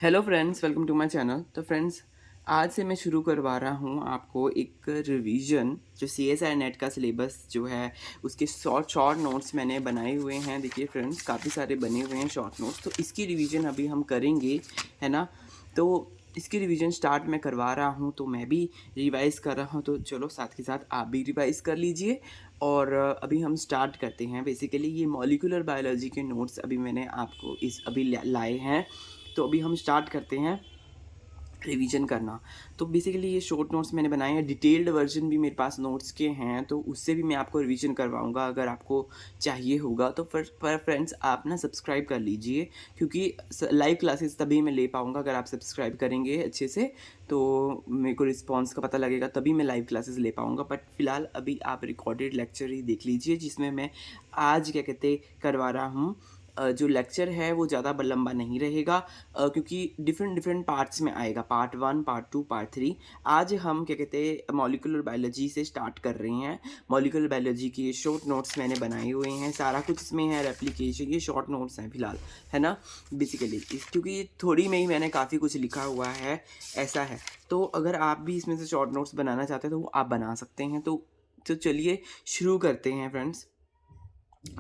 Hello friends, welcome to my channel. तो friends, आज से मैं शुरू करवा रहा हूँ आपको एक रिवीजन। जो सी एस आई नेट का सिलेबस जो है उसके शॉर्ट शॉर्ट नोट्स मैंने बनाए हुए हैं। देखिए फ्रेंड्स, काफ़ी सारे बने हुए हैं शॉर्ट नोट्स, तो इसकी रिवीजन अभी हम करेंगे, है ना। तो इसकी रिवीजन स्टार्ट मैं करवा रहा हूँ, तो मैं भी रिवाइज कर रहा हूँ, तो चलो साथ के साथ आप भी रिवाइज कर लीजिए। और अभी हम स्टार्ट करते हैं। बेसिकली ये मॉलिक्यूलर बायोलॉजी के नोट्स अभी मैंने आपको अभी लाए हैं, तो अभी हम स्टार्ट करते हैं रिवीजन करना। तो बेसिकली ये शॉर्ट नोट्स मैंने बनाए हैं, डिटेल्ड वर्जन भी मेरे पास नोट्स के हैं, तो उससे भी मैं आपको रिवीजन करवाऊंगा अगर आपको चाहिए होगा। तो पर फ्रेंड्स, आप ना सब्सक्राइब कर लीजिए, क्योंकि लाइव क्लासेस तभी मैं ले पाऊँगा अगर आप सब्सक्राइब करेंगे अच्छे से। तो मेरे को रिस्पॉन्स का पता लगेगा, तभी मैं लाइव क्लासेस ले पाऊँगा। बट फिलहाल अभी आप रिकॉर्डेड लेक्चर ही देख लीजिए, जिसमें मैं आज क्या कहते करवा रहा हूँ। जो लेक्चर है वो ज़्यादा लंबा नहीं रहेगा, क्योंकि डिफरेंट डिफरेंट पार्ट्स में आएगा, पार्ट 1, पार्ट 2, पार्ट 3। आज हम क्या कहते हैं मॉलिक्यूलर बायोलॉजी से स्टार्ट कर रहे हैं। मॉलिक्यूलर बायोलॉजी के शॉर्ट नोट्स मैंने बनाए हुए हैं, सारा कुछ इसमें है, रेप्लिकेशन, ये शॉर्ट नोट्स हैं फिलहाल, है ना। बेसिकली क्योंकि थोड़ी में ही मैंने काफ़ी कुछ लिखा हुआ है, ऐसा है। तो अगर आप भी इसमें से शॉर्ट नोट्स बनाना चाहते हैं तो वो आप बना सकते हैं। तो चलिए शुरू करते हैं फ्रेंड्स।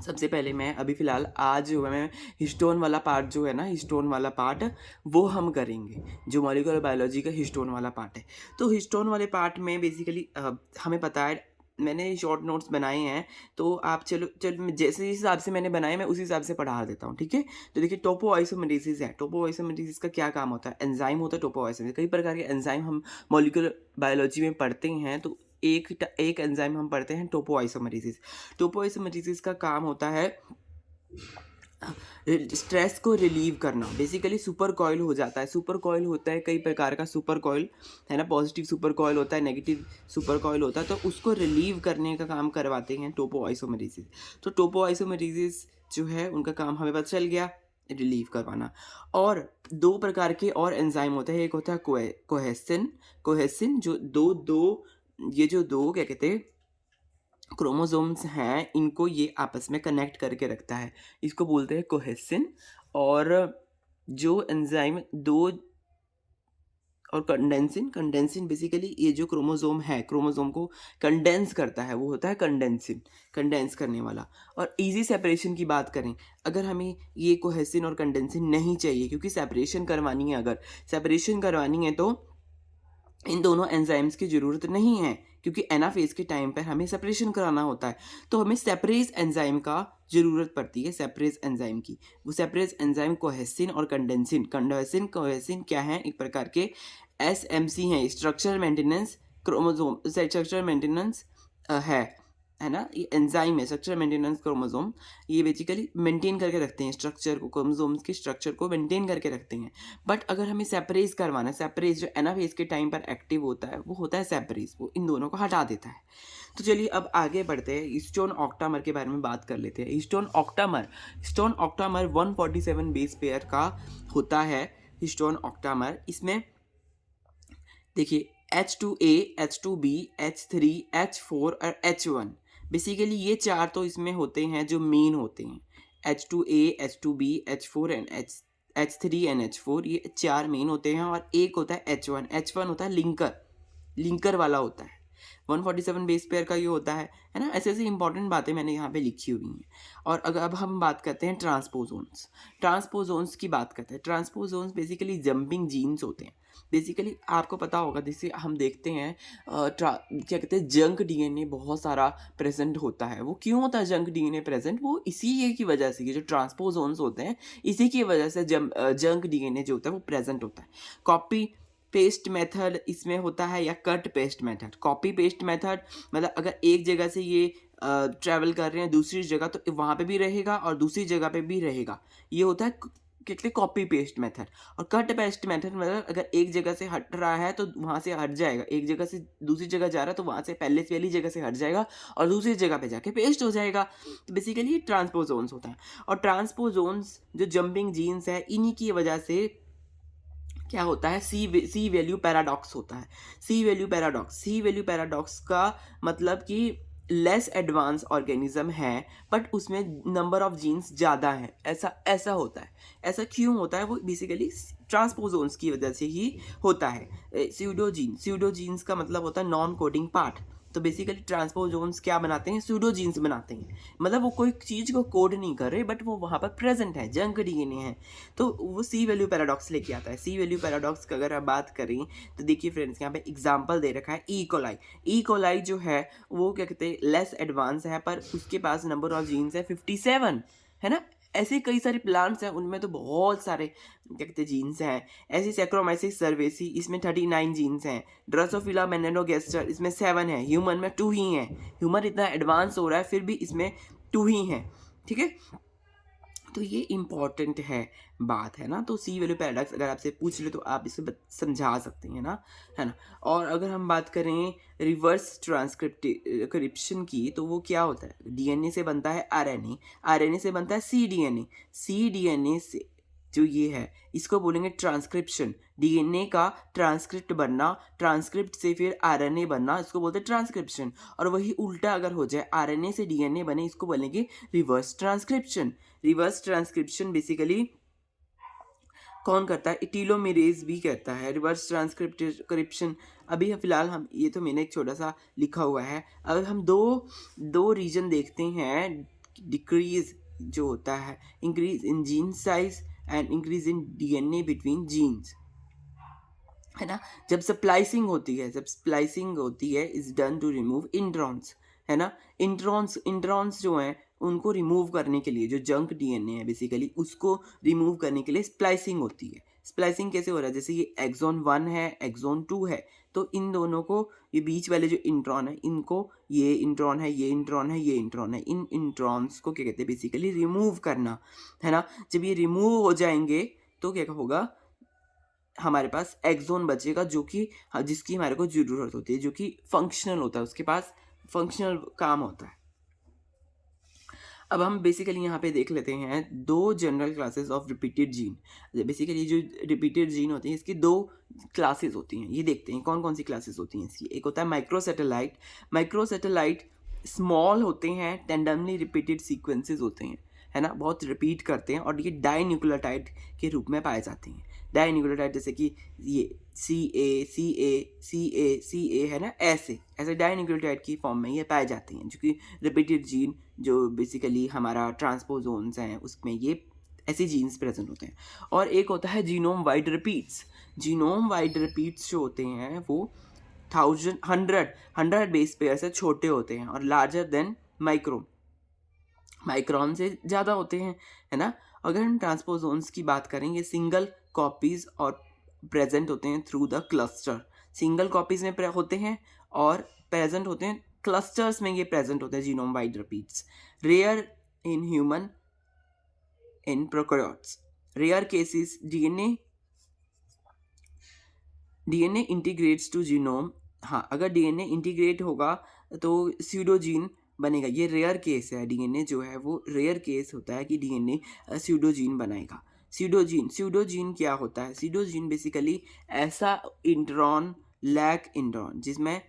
सबसे पहले मैं अभी फ़िलहाल आज जो है मैं हिस्टोन वाला पार्ट जो है ना, हिस्टोन वाला पार्ट वो हम करेंगे। जो मॉलिक्यूलर बायोलॉजी का हिस्टोन वाला पार्ट है, तो हिस्टोन वाले पार्ट में बेसिकली हमें पता है, मैंने शॉर्ट नोट्स बनाए हैं। तो आप चलो जैसे जिस हिसाब से मैंने बनाए मैं उसी हिसाब से पढ़ा देता हूँ, ठीक है। तो देखिए, टोपोआइसोमेरेसिस है। टोपोआइसोमेरेसिस का क्या काम होता है? एंजाइम होता है टोपोआइसोमेरेसिस। कई प्रकार के एंजाइम हम मॉलिक्यूलर बायोलॉजी में पढ़ते हैं, तो एक एंजाइम हम पढ़ते हैं टोपोआइसोमेरेसिस। टोपोआइसोमेरेसिस का काम होता है स्ट्रेस को रिलीव करना। बेसिकली सुपर कॉइल हो जाता है, सुपर कॉइल होता है कई प्रकार का सुपर कॉइल, है ना। पॉजिटिव सुपर कॉइल होता है, नेगेटिव सुपर कॉइल होता है, तो उसको रिलीव करने का काम करवाते हैं टोपोआइसोमेरेसिस। तो टोपोआइसोमेरेसिस जो है उनका काम हमें पता चल गया, रिलीव करवाना। और दो प्रकार के और एंजाइम होते हैं। एक होता है कोहेसिन। कोहेसिन जो दो दो ये जो दो क्या कहते हैं क्रोमोसोम्स हैं, इनको ये आपस में कनेक्ट करके रखता है, इसको बोलते हैं कोहेसिन। और जो एंजाइम दो और कंडेंसिन, कंडेंसिन बेसिकली ये जो क्रोमोसोम है, क्रोमोसोम को कंडेंस करता है, वो होता है कंडेंसिन, कंडेंस करने वाला। और इजी सेपरेशन की बात करें, अगर हमें ये कोहेसिन और कंडेंसिन नहीं चाहिए, क्योंकि सेपरेशन करवानी है, अगर सेपरेशन करवानी है तो इन दोनों एंजाइम्स की ज़रूरत नहीं है, क्योंकि एनाफेज के टाइम पर हमें सेपरेशन कराना होता है। तो हमें सेपरेज एंजाइम का ज़रूरत पड़ती है, सेपरेज एंजाइम की। वो सेपरेज एंजाइम कोहेसिन और कंडेंसिन। कंडेंसिन कोहेसिन क्या है? एक प्रकार के एसएमसी हैं, structure maintenance chromosome, structure maintenance है ना। ये एंजाइम है, स्ट्रक्चर मेंटेनेंस क्रोमोसोम। ये बेसिकली मेंटेन करके रखते हैं स्ट्रक्चर को, क्रोमोसोम्स के स्ट्रक्चर को मेंटेन करके रखते हैं। बट अगर हमें सेपरेज करवाना है, सेपरेज जो एनाफेज के टाइम पर एक्टिव होता है वो होता है सेपरेज, वो इन दोनों को हटा देता है। तो चलिए अब आगे बढ़ते हैं, हिस्टोन ऑक्टामर के बारे में बात कर लेते हैं। हिस्टोन ऑक्टामर 147 बेस पेयर का होता है। हिस्टोन ऑक्टामर, इसमें देखिए H2A, H2B, H3, H4 और H1। बेसिकली ये चार तो इसमें होते हैं जो मेन होते हैं। H2A, H2B, H4 and H3 and H4, ये चार मेन होते हैं। और एक होता है H1 होता है लिंकर, लिंकर वाला होता है। 147 बेस पेयर का ये होता है ना। ऐसे ऐसी इंपॉर्टेंट बातें मैंने यहाँ पे लिखी हुई हैं। और अगर अब हम बात करते हैं ट्रांसपोजोन्स, ट्रांसपोजोन्स की बात करते हैं। ट्रांसपोजोन्स बेसिकली जंपिंग जीन्स होते हैं। बेसिकली आपको पता होगा, जैसे हम देखते हैं क्या कहते हैं, जंक डीएनए बहुत सारा प्रेजेंट होता है। वो क्यों होता है जंक डीएनए प्रेजेंट? वो इसी की वजह से, ये जो ट्रांसपोजोन्स होते हैं, इसी की वजह से जंक डीएनए जो होता है वो प्रेजेंट होता है। कॉपी पेस्ट मेथड इसमें होता है, या cut paste method. Copy paste method मतलब अगर एक जगह से ये ट्रैवल कर रहे हैं दूसरी जगह, तो वहाँ पे भी रहेगा और दूसरी जगह पे भी रहेगा। ये होता है क्या कहते हैं, कॉपी पेस्ट मेथड। और कट पेस्ट मेथड मतलब अगर एक जगह से हट रहा है तो वहाँ से हट जाएगा, एक जगह से दूसरी जगह जा रहा है तो वहाँ से पहले से वाली जगह से हट जाएगा और दूसरी जगह पे जाके पेस्ट हो जाएगा। तो बेसिकली ये ट्रांसपोजोन्स होता है। और ट्रांसपोजोन्स जो जंपिंग जीन्स है, इन्हीं की वजह से क्या होता है, सी वैल्यू पैराडॉक्स होता है। सी वैल्यू पैराडॉक्स का मतलब कि लेस एडवांस ऑर्गेनिज्म है बट उसमें नंबर ऑफ जीन्स ज़्यादा है, ऐसा ऐसा होता है। ऐसा क्यों होता है? वो बेसिकली ट्रांसपोजोन्स की वजह से ही होता है। स्यूडोजीन्स का मतलब होता है नॉन कोडिंग पार्ट। तो बेसिकली ट्रांसपोजोन्स क्या बनाते हैं? स्यूडोजीन्स बनाते हैं। मतलब वो कोई चीज़ को कोड नहीं कर रहे बट वो वहाँ पर प्रेजेंट है, जंक डीएनए है। तो वो सी वैल्यू पैराडॉक्स लेके आता है। सी वैल्यू पैराडॉक्स का अगर आप बात करें तो देखिए फ्रेंड्स, यहाँ पे एग्जाम्पल दे रखा है ई कोलाई। ई कोलाई जो है वो क्या कहते हैं, लेस एडवांस है पर उसके पास नंबर ऑफ जीन्स है 57, है ना। ऐसे कई सारे प्लांट्स हैं, उनमें तो बहुत सारे क्या कहते हैं जीन्स हैं। ऐसी सैक्रोमाइसिस सर्वेसी, इसमें 39 जीन्स हैं। ड्रोसोफिला मेनेनोगेस्टर, इसमें 7 है। ह्यूमन में 2 ही हैं। ह्यूमन इतना एडवांस हो रहा है फिर भी इसमें 2 ही हैं, ठीक है। तो ये इम्पॉर्टेंट है बात, है ना। तो सी वैल्यू पैराडॉक्स अगर आपसे पूछ ले तो आप इसे समझा सकते हैं ना, है ना। और अगर हम बात करें रिवर्स ट्रांसक्रिप्शन की, तो वो क्या होता है? डीएनए से बनता है आरएनए, आरएनए से बनता है सीडीएनए, सीडीएनए से जो ये है इसको बोलेंगे ट्रांसक्रिप्शन। डीएनए का ट्रांसक्रिप्ट बनना, ट्रांसक्रिप्ट से फिर आरएनए बनना, इसको बोलते हैं ट्रांसक्रिप्शन। और वही उल्टा अगर हो जाए, आरएनए से डीएनए बने, इसको बोलेंगे reverse transcription. Reverse transcription basically कौन करता है? टीलोमेरेज भी कहता है रिवर्स ट्रांसक्रिप्शन। अभी फिलहाल हम, ये तो मैंने एक छोटा सा लिखा हुआ है। अगर हम दो रीजन देखते हैं, डिक्रीज जो होता है, increase in gene size and increase in DNA between genes, है ना। जब स्प्लाइसिंग होती है is done to remove introns, है ना। इंट्रॉन्स जो हैं उनको रिमूव करने के लिए, जो जंक डीएनए है बेसिकली उसको रिमूव करने के लिए स्प्लाइसिंग होती है। स्प्लाइसिंग कैसे हो रहा है? जैसे ये एक्सॉन 1 है, एक्सॉन 2 है, तो इन दोनों को, ये बीच वाले जो इंट्रॉन है इनको, ये इंट्रॉन है, ये इंट्रॉन है, ये इंट्रॉन है, इन इंट्रॉन्स को क्या कहते हैं? बेसिकली रिमूव करना, है ना। जब ये रिमूव हो जाएंगे तो क्या होगा? हमारे पास एक्सोन बचेगा जो कि जिसकी हमारे को ज़रूरत होती है, जो कि फंक्शनल होता है, उसके पास फंक्शनल काम होता है। अब हम बेसिकली यहाँ पे देख लेते हैं दो general classes of repeated gene. Basically जो रिपीटेड जीन होती हैं इसकी दो क्लासेस होती हैं। ये देखते हैं कौन कौन सी क्लासेस होती हैं इसकी। एक होता है माइक्रोसैटेलाइट। माइक्रोसैटेलाइट स्मॉल होते हैं, टेंडमली रिपीटेड सीक्वेंसेस होते हैं, है ना, बहुत रिपीट करते हैं और ये डाइन्यूक्लियोटाइड के रूप में पाए जाते हैं। डाइन्यूक्लियोटाइड जैसे कि ये सी ए है ना, ऐसे डाइन्यूक्लियोटाइड की फॉर्म में ये पाए जाते हैं, जो कि रिपीटेड जीन जो बेसिकली हमारा ट्रांसपोजोन्स हैं उसमें ये ऐसे जीन्स प्रेजेंट होते हैं। और एक होता है genome wide repeats. Genome wide repeats जो होते हैं वो 100 बेस पेयर से छोटे होते हैं और लार्जर देन माइक्रोन से ज़्यादा होते हैं, है ना। अगर हम ट्रांसपोजोन्स की बात करें, ये सिंगल कॉपीज़ और प्रेजेंट होते हैं through the cluster. Single copies में होते हैं और प्रेजेंट होते हैं क्लस्टर्स में, ये प्रेजेंट होते हैं genome wide repeats. Rare in human, in prokaryotes. Rare cases DNA integrates to genome. हाँ, अगर डीएनए इंटीग्रेट होगा तो स्यूडोजीन बनेगा। ये रेयर केस है, डीएनए जो है वो रेयर केस होता है कि डीएनए स्यूडोजीन बनाएगा। स्यूडोजीन क्या होता है? स्यूडोजीन बेसिकली ऐसा इंट्रॉन, लैक इंट्रॉन, जिसमें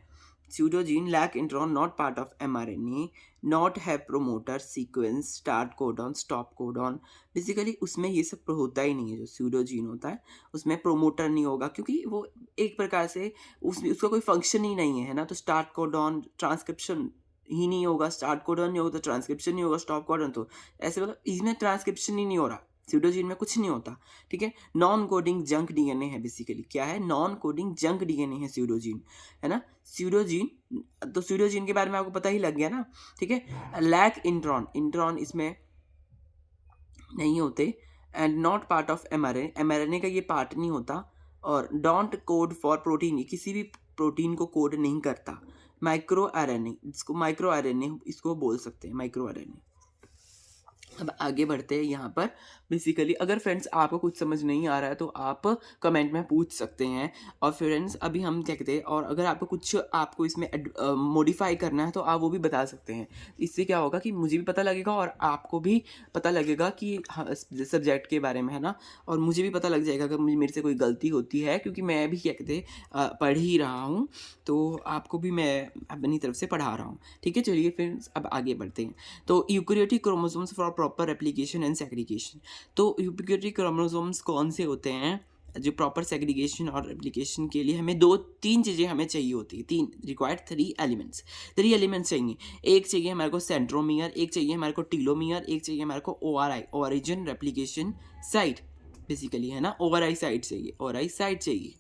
pseudogene lack intron, not part of mRNA, not have promoter sequence, start codon, stop codon। Basically उसमें ये सब होता ही नहीं है। जो pseudogene होता है उसमें प्रोमोटर नहीं होगा क्योंकि वो एक प्रकार से उसका कोई फंक्शन ही नहीं है ना। तो स्टार्ट कोडॉन, ट्रांसक्रिप्शन ही नहीं होगा, स्टार्ट कोडॉन नहीं होगा तो ट्रांसक्रिप्शन नहीं होगा, स्टॉप कोडॉन, तो ऐसे मतलब इसमें ट्रांसक्रिप्शन ही नहीं हो रहा। स्यूडोजीन में कुछ नहीं होता, ठीक है। नॉन कोडिंग जंक डीएनए है बेसिकली। क्या है? नॉन कोडिंग जंक डीएनए है स्यूडोजीन, है ना। स्यूडोजीन, तो स्यूडोजीन के बारे में आपको पता ही लग गया ना, ठीक है। लैक इंट्रॉन इसमें नहीं होते and not part of mRNA का ये पार्ट नहीं होता। और डोंट कोड फॉर प्रोटीन, किसी भी प्रोटीन को कोड नहीं करता। माइक्रो आरएनए, इसको माइक्रो आरएनए इसको बोल सकते हैं, माइक्रो आरएनए। अब आगे बढ़ते हैं यहाँ पर। बेसिकली अगर फ्रेंड्स आपको कुछ समझ नहीं आ रहा है तो आप कमेंट में पूछ सकते हैं। और फ्रेंड्स अभी हम क्या कहते हैं, और अगर आपको कुछ आपको इसमें मॉडिफाई करना है तो आप वो भी बता सकते हैं। इससे क्या होगा कि मुझे भी पता लगेगा और आपको भी पता लगेगा कि हाँ, सब्जेक्ट के बारे में, है ना। और मुझे भी पता लग जाएगा अगर मेरे से कोई गलती होती है, क्योंकि मैं भी क्या कहते हैं पढ़ ही रहा हूँ, तो आपको भी मैं अपनी तरफ से पढ़ा रहा हूँ। ठीक है, चलिए फ्रेंड्स अब आगे बढ़ते हैं। तो eukaryotic chromosomes for proper replication and segregation. तो यूकेरियोटिक क्रोमोसोम्स कौन से होते हैं जो प्रॉपर सेग्रीगेशन और रेप्लिकेशन के लिए हमें दो तीन चीज़ें हमें चाहिए होती है, तीन रिक्वायर्ड थ्री एलिमेंट्स चाहिए। एक चाहिए हमारे को सेंट्रोमियर, एक चाहिए हमारे को टीलोमियर, एक चाहिए हमारे को ORI, origin replication site, basically, है ना। ORI साइट चाहिए, ORI साइट चाहिए,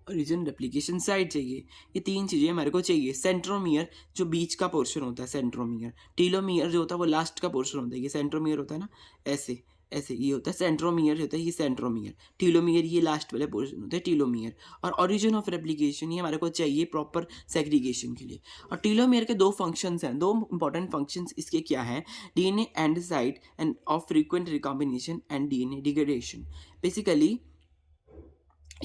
ओरिजिन रेप्लिकेशन साइट चाहिए। ये तीन चीज़ें हमारे को चाहिए। सेंट्रोमियर जो बीच का पोर्शन होता है सेंट्रोमियर, टीलोमियर जो होता है वो लास्ट का पोर्शन होता है, ये सेंट्रोमियर होता है ना, ऐसे ऐसे ये होता है सेंट्रोमियर, होता है ये सेंट्रोमियर। टीलोमियर ये लास्ट वाले पोर्शन होते हैं टीलोमियर। और ओरिजिन ऑफ रेप्लिकेशन ये हमारे को चाहिए प्रॉपर सेग्रीगेशन के लिए। और टीलोमियर के दो फंक्शंस हैं, दो इंपॉर्टेंट फंक्शंस इसके क्या हैं, DNA and site end of frequent recombination and DNA degradation. Basically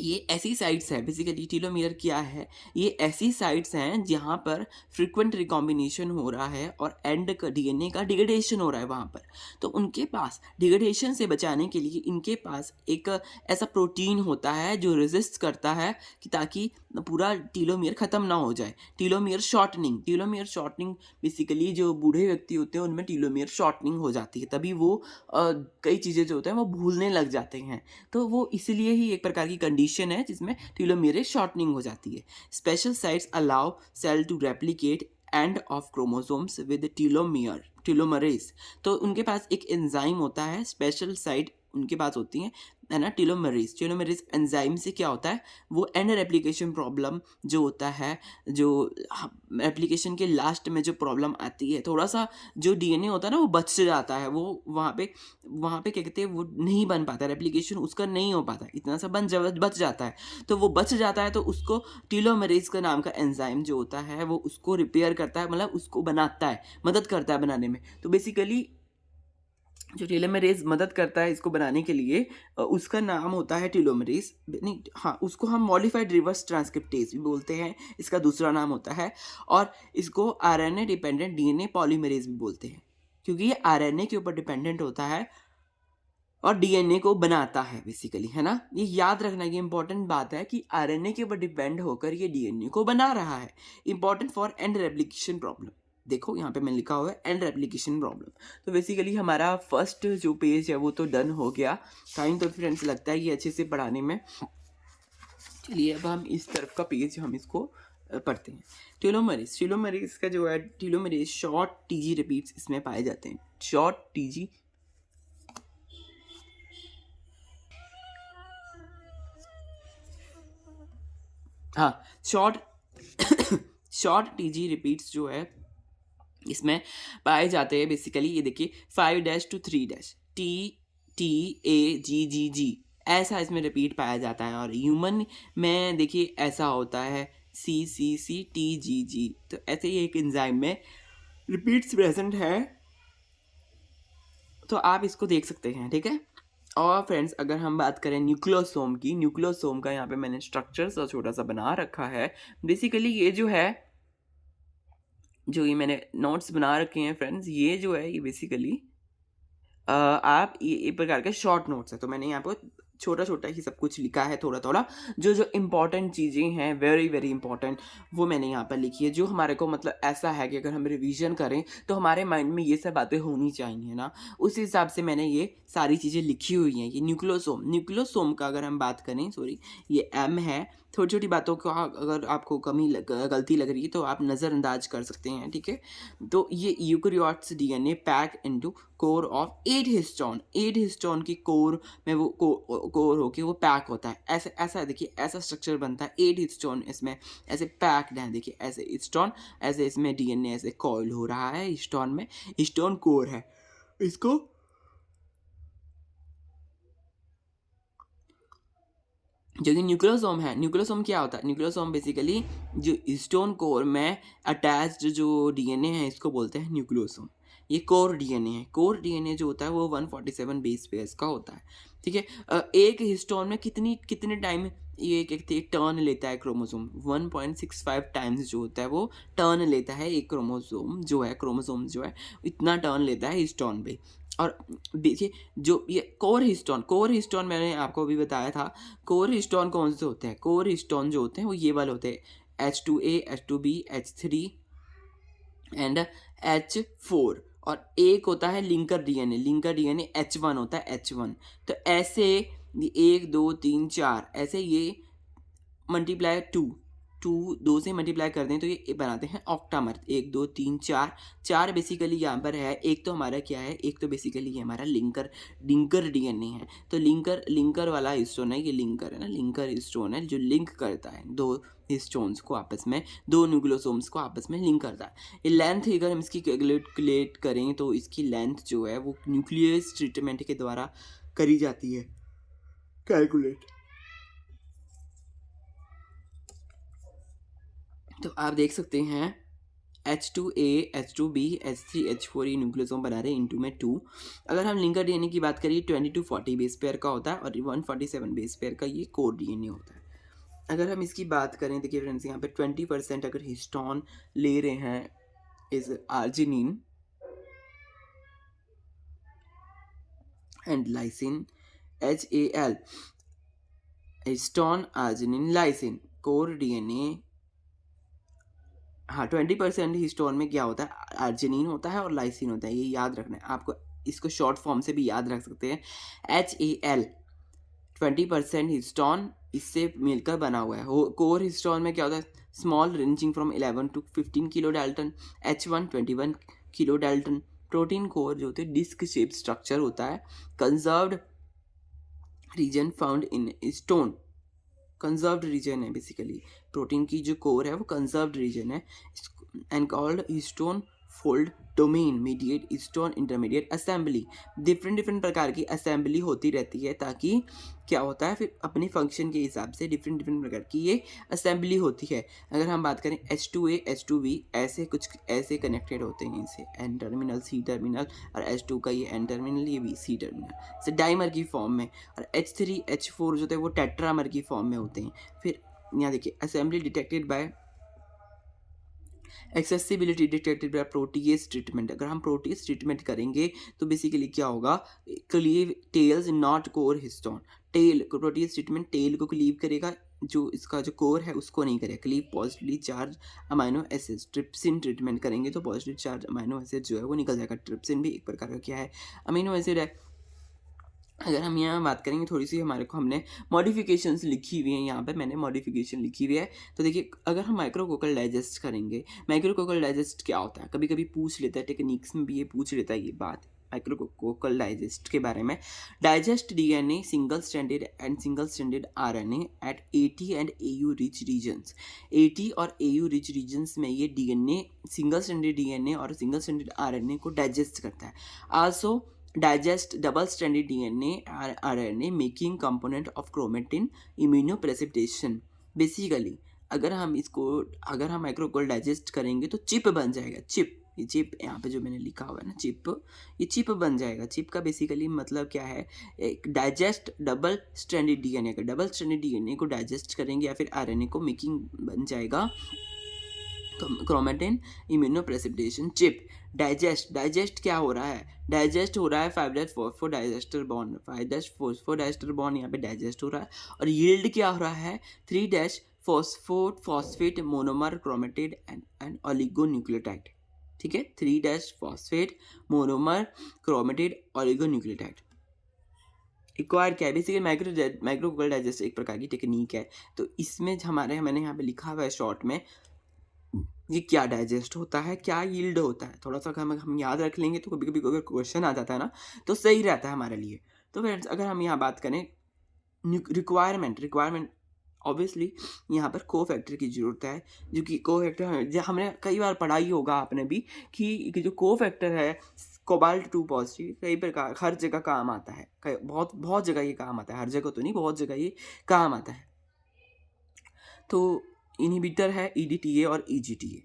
ये ऐसी साइट्स हैं, बेसिकली टीलोमियर क्या है, ये ऐसी साइट्स हैं जहाँ पर फ्रीक्वेंट रिकॉम्बिनेशन हो रहा है और एंड का डीएनए का डिग्रेडेशन हो रहा है वहाँ पर। तो उनके पास डिग्रेडेशन से बचाने के लिए इनके पास एक ऐसा प्रोटीन होता है जो रेजिस्ट करता है कि ताकि पूरा टीलोमियर ख़त्म ना हो जाए। टीलोमियर शॉर्टनिंग बेसिकली जो बूढ़े व्यक्ति होते हैं उनमें टीलोमियर शॉर्टनिंग हो जाती है, तभी वो कई चीज़ें जो होते हैं वो भूलने लग जाते हैं। तो वो इसलिए ही एक प्रकार की कंडीशन है जिसमें टीलोमेरेज शॉर्टनिंग हो जाती है। Special sites allow cell to replicate end of chromosomes with telomerase. तो उनके पास एक एंजाइम होता है, स्पेशल साइट उनके पास होती हैं, है ना, टीलोमरेज एंजाइम से क्या होता है, वो एंड रेप्लिकेशन प्रॉब्लम जो होता है, जो एप्लीकेशन के लास्ट में जो प्रॉब्लम आती है, थोड़ा सा जो डीएनए होता है ना वो बच जाता है, वो वहाँ पे क्या कहते हैं वो नहीं बन पाता, रेप्लिकेशन उसका नहीं हो पाता, इतना सा बच जाता है। तो वो बच जाता है तो उसको टीलोमरेज का नाम का एंजाइम जो होता है वो उसको रिपेयर करता है, मतलब उसको बनाता है, मदद करता है बनाने में। तो बेसिकली जो टीलोमेरेज मदद करता है इसको बनाने के लिए, उसका नाम होता है टीलोमेरेज, नहीं हाँ, उसको हम मॉडिफाइड रिवर्स ट्रांसक्रिप्टेज भी बोलते हैं, इसका दूसरा नाम होता है। और इसको आरएनए डिपेंडेंट डीएनए पॉलीमरेज भी बोलते हैं, क्योंकि ये आरएनए के ऊपर डिपेंडेंट होता है और डीएनए को बनाता है बेसिकली, है ना। ये याद रखना, ये इंपॉर्टेंट बात है कि आरएनए के ऊपर डिपेंड होकर ये डीएनए को बना रहा है। Important for and replication problem, देखो यहाँ पे मैं लिखा हुआ है एंड रेप्लिकेशन प्रॉब्लम। तो बेसिकली हमारा फर्स्ट जो पेज है वो तो डन हो गया। टाइम तो फ्रेंड्स लगता है ये अच्छे से पढ़ाने में। चलिए अब हम इस तरफ का पेज हम इसको पढ़ते हैं। टीलोमरेज का जो है, टीलोमरेज शॉर्ट टीजी रिपीट्स इसमें पाए जाते हैं, शॉर्ट टीजी, हाँ शॉर्ट टीजी रिपीट्स जो है इसमें पाए जाते हैं। बेसिकली ये देखिए 5 to 3 TAGGG ऐसा इसमें रिपीट पाया जाता है। और ह्यूमन में देखिए ऐसा होता है CCCTGG। तो ऐसे ही एक एंजाइम में रिपीट्स प्रेजेंट है, तो आप इसको देख सकते हैं, ठीक है। और फ्रेंड्स अगर हम बात करें न्यूक्लियोसोम की, न्यूक्लियोसोम का यहाँ पे मैंने स्ट्रक्चर सा छोटा सा बना रखा है। बेसिकली ये जो है, जो ये मैंने नोट्स बना रखे हैं फ्रेंड्स, ये जो है ये बेसिकली आप ये एक प्रकार के शॉर्ट नोट्स है। तो मैंने यहाँ पर छोटा छोटा ही सब कुछ लिखा है, थोड़ा थोड़ा जो जो इम्पॉर्टेंट चीज़ें हैं, वेरी वेरी इंपॉर्टेंट, वो मैंने यहाँ पर लिखी है, जो हमारे को मतलब ऐसा है कि अगर हम रिवीजन करें तो हमारे माइंड में ये सब बातें होनी चाहिए ना, उस हिसाब से मैंने ये सारी चीज़ें लिखी हुई हैं। ये न्यूक्लियोसोम का अगर हम बात करें, सॉरी ये M है, छोटी छोटी बातों को अगर आपको गलती लग रही है तो आप नज़रअंदाज कर सकते हैं, ठीक है। तो ये eukaryotes DNA pack into core of 8 histone की कोर में वो कोर होके वो पैक होता है, ऐसे ऐसा देखिए ऐसा स्ट्रक्चर बनता है। 8 हिस्टोन इसमें ऐसे पैक्ड हैं, देखिए ऐसे हिस्टोन, ऐसे इसमें डीएनए ऐसे कॉइल हो रहा है, हिस्टोन में हिस्टोन कोर है। इसको जो कि न्यूक्लियोसोम है, न्यूक्लियोसोम क्या होता है, न्यूक्लियोसोम बेसिकली जो हिस्टोन कोर में अटैच्ड जो डीएनए है इसको बोलते हैं न्यूक्लियोसोम। ये कोर डीएनए है। कोर डीएनए जो होता है वो 147 बेस पेयर्स का होता है, ठीक है। एक हिस्टोन में कितने टाइम ये एक टर्न लेता है क्रोमोसोम, 1.65 टाइम्स जो होता है वो टर्न लेता है एक क्रोमोसोम जो है इतना टर्न लेता है हिस्टोन पे। और देखिए जो ये कोर हिस्टोन मैंने आपको अभी बताया था। कोर हिस्टोन कौन से होते हैं? कोर हिस्टोन जो होते हैं वो ये वाले होते हैं, H2A, H2B, H3 and H4। और एक होता है लिंकर डीएनए H1 होता है, H1। तो ऐसे 1 2 3 4 ऐसे ये मल्टीप्लाई दो से मल्टीप्लाई कर दें तो ये बनाते हैं ऑक्टामर। 1 2 3 4 4 बेसिकली यहाँ पर है। एक तो हमारा क्या है, एक तो बेसिकली ये हमारा लिंकर डीएनए है। तो लिंकर वाला हिस्टोन है, ये लिंकर है ना, लिंकर हिस्टोन है जो लिंक करता है दो हिस्टोन्स को आपस में, दो न्यूक्लियोसोम्स को आपस में लिंक करता है। ये लेंथ अगर हम इसकी कैलकुलेट करें तो इसकी लेंथ जो है वो न्यूक्लियस ट्रीटमेंट के द्वारा करी जाती है कैलकुलेट। तो आप देख सकते हैं H2A, H2B, H3, H4 ये न्यूक्लियोसोम बना रहे हैं इनटू में 2। अगर हम लिंकर डीएनए की बात करिए 20 to 40 बेस पेयर का होता है और 147 बेस पेयर का ये कोर डीएनए होता है। अगर हम इसकी बात करें, देखिए फ्रेंड्स यहाँ पे 20% अगर हिस्टोन ले रहे हैं is arginine and lysine, HAL, histone arginine lysine core DNA. हाँ 20% हिस्टोन में क्या होता है, आर्जिनिन होता है और लाइसिन होता है, ये याद रखना है आपको। इसको शॉर्ट फॉर्म से भी याद रख सकते हैं, HAL 20% हिस्टोन इससे मिलकर बना हुआ है। कोर हिस्टोन में क्या होता है, small ranging from 11 to 15 kilodalton, H1 21 kilodalton. Protein core जो होते हैं डिस्क शेप स्ट्रक्चर होता है, conserved region found in stone, conserved region है बेसिकली। प्रोटीन की जो कोर है वो कंजर्व्ड रीजन है and called histone fold domain mediate histone intermediate assembly. Different प्रकार की असेंबली होती रहती है ताकि क्या होता है फिर अपने फंक्शन के हिसाब से डिफरेंट प्रकार की ये असेंबली होती है। अगर हम बात करें H2A, H2B ऐसे कुछ ऐसे कनेक्टेड होते हैं इनसे, N टर्मिनल, C टर्मिनल, और H2 का ये N टर्मिनल, ये भी C टर्मिनल से डाइमर की फॉर्म में। और H3, H4 जो थे वो टेट्रामर की फॉर्म में होते हैं। फिर यहाँ देखिए assembly detected by accessibility detected by protease treatment. अगर हम प्रोटीएज ट्रीटमेंट करेंगे तो बेसिकली क्या होगा, cleave tails not core histone. Tail protease treatment tail को क्लीव करेगा, जो इसका जो कोर है उसको नहीं करेगा cleave. Positively charge amino acids, trypsin treatment करेंगे तो पॉजिटिव चार्ज अमाइनो एसिड जो है वो निकल जाएगा। ट्रिप्सिन भी एक प्रकार का क्या है, अमीनो एसिड है। अगर हम यहाँ बात करेंगे थोड़ी सी, हमारे को हमने मॉडिफिकेशंस लिखी हुई हैं, यहाँ पे मैंने मॉडिफिकेशन लिखी हुई है। तो देखिए अगर हम माइक्रोकोकल डाइजेस्ट करेंगे, माइक्रोकोकल डाइजेस्ट क्या होता है, कभी कभी पूछ लेता है टेक्निक्स में भी ये पूछ लेता है ये बात माइक्रोकोकल डाइजेस्ट के बारे में। Digest DNA single stranded and single stranded RNA at AT and AU rich regions. AT और AU रिच रीजन्स में ये डीएनए सिंगल स्ट्रैंडेड डीएनए और सिंगल स्ट्रैंडेड आरएनए को डाइजेस्ट करता है। Also digest double stranded DNA or RNA making component of chromatin immunoprecipitation। Basically अगर हम माइक्रोकोल digest करेंगे तो चिप बन जाएगा। ये चिप यहाँ पे जो मैंने लिखा हुआ है ना चिप, ये चिप बन जाएगा। चिप का बेसिकली मतलब क्या है, एक डाइजेस्ट डबल स्ट्रैंडेड डीएनए का, डबल स्ट्रैंडेड डीएनए को डाइजेस्ट करेंगे या फिर आरएनए को मेकिंग बन जाएगा क्रोमेटिन इम्यूनोप्रेसिपिटेशन चिप। डाइजेस्ट क्या हो रहा है, डाइजेस्ट हो रहा है 5' फॉस्फोडाइस्टर बॉन्ड, 5' फॉस्फोडाइस्टर बॉन्ड यहाँ पे डाइजेस्ट हो रहा है। और यील्ड क्या हो रहा है, 3' phosphate monomer chromatid and oligonucleotide. ठीक है, 3' phosphate monomer chromatid oligonucleotide required क्या है। बेसिकली माइक्रोकोकल डाइजेस्ट एक प्रकार की टेक्निक है। तो इसमें मैंने यहाँ पे लिखा हुआ है शॉर्ट में ये क्या डाइजेस्ट होता है, क्या यील्ड होता है, थोड़ा सा हम याद रख लेंगे तो कभी कभी अगर क्वेश्चन आ जाता है ना तो सही रहता है हमारे लिए। तो फ्रेंड्स अगर हम यहाँ बात करें रिक्वायरमेंट ऑब्वियसली यहाँ पर को फैक्टर की ज़रूरत है, जो कि को फैक्टर हमने कई बार पढ़ा ही होगा आपने भी कि जो को फैक्टर है कोबाल्ट 2 पॉजिटिव कई प्रकार हर जगह काम आता है, बहुत जगह ये काम आता है, हर जगह तो नहीं बहुत जगह ये काम आता है। तो इनहिबिटर है EDTA और EGTA।